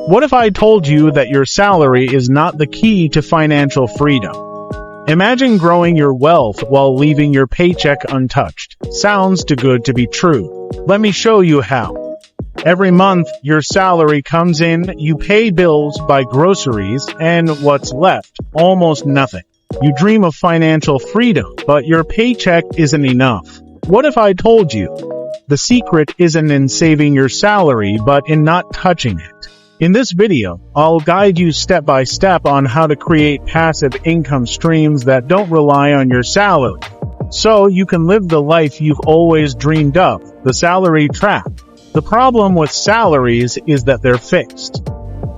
What if I told you that your salary is not the key to financial freedom? Imagine growing your wealth while leaving your paycheck untouched. Sounds too good to be true. Let me show you how. Every month, your salary comes in, you pay bills, buy groceries, and what's left? Almost nothing. You dream of financial freedom, but your paycheck isn't enough. What if I told you? The secret isn't in saving your salary, but in not touching it. In this video, I'll guide you step by step on how to create passive income streams that don't rely on your salary, so you can live the life you've always dreamed of, the salary trap. The problem with salaries is that they're fixed.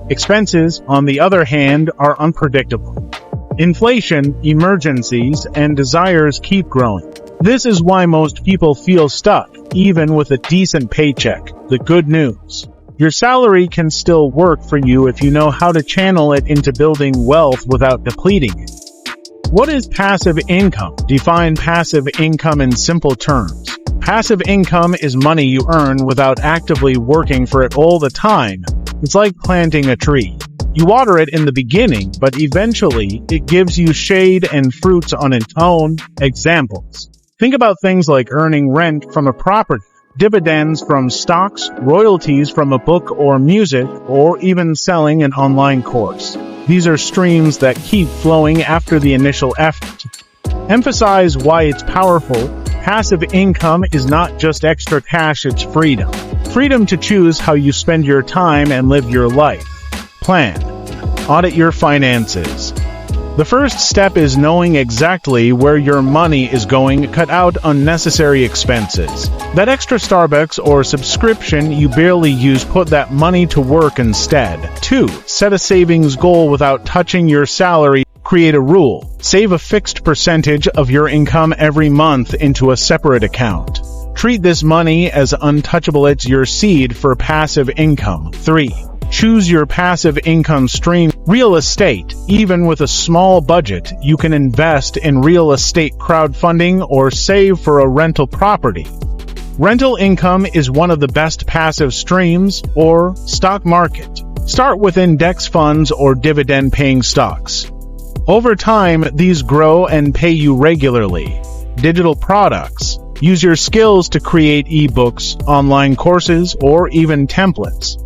Expenses, on the other hand, are unpredictable. Inflation, emergencies, and desires keep growing. This is why most people feel stuck, even with a decent paycheck. The good news: your salary can still work for you if you know how to channel it into building wealth without depleting it. What is passive income? Define passive income in simple terms. Passive income is money you earn without actively working for it all the time. It's like planting a tree. You water it in the beginning, but eventually it gives you shade and fruits on its own. Examples: think about things like earning rent from a property, dividends from stocks, royalties from a book or music, or even selling an online course. These are streams that keep flowing after the initial effort. Emphasize why it's powerful. Passive income is not just extra cash, it's freedom. Freedom to choose how you spend your time and live your life. Plan. Audit your finances. The first step is knowing exactly where your money is going. Cut out unnecessary expenses. That extra Starbucks or subscription you barely use, put that money to work instead. 2. Set a savings goal without touching your salary. Create a rule. Save a fixed percentage of your income every month into a separate account. Treat this money as untouchable. It's your seed for passive income. 3. Choose your passive income stream. Real estate. Even with a small budget, you can invest in real estate crowdfunding or save for a rental property. Rental income is one of the best passive streams, or stock market. Start with index funds or dividend-paying stocks. Over time, these grow and pay you regularly. Digital products. Use your skills to create ebooks, online courses, or even templates.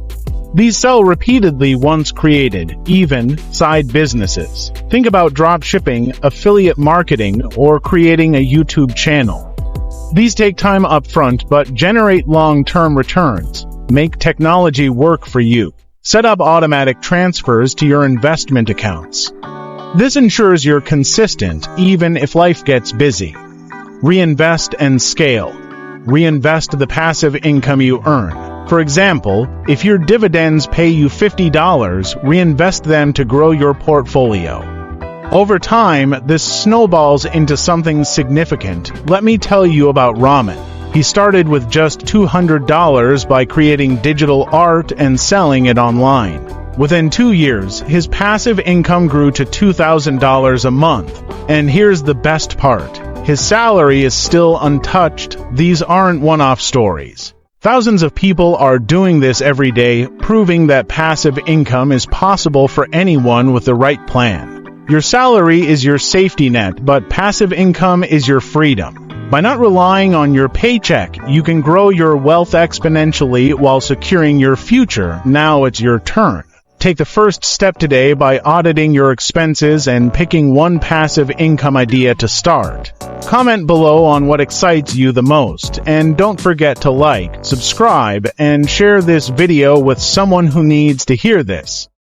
These sell repeatedly once created. Even side businesses. Think about drop shipping, affiliate marketing, or creating a YouTube channel. These take time upfront but generate long-term returns. Make technology work for you. Set up automatic transfers to your investment accounts. This ensures you're consistent even if life gets busy. Reinvest and scale. Reinvest the passive income you earn. For example, if your dividends pay you $50, reinvest them to grow your portfolio. Over time, this snowballs into something significant. Let me tell you about Raman. He started with just $200 by creating digital art and selling it online. Within 2 years, his passive income grew to $2,000 a month. And here's the best part: his salary is still untouched. These aren't one-off stories. Thousands of people are doing this every day, proving that passive income is possible for anyone with the right plan. Your salary is your safety net, but passive income is your freedom. By not relying on your paycheck, you can grow your wealth exponentially while securing your future. Now it's your turn. Take the first step today by auditing your expenses and picking one passive income idea to start. Comment below on what excites you the most, and don't forget to like, subscribe, and share this video with someone who needs to hear this.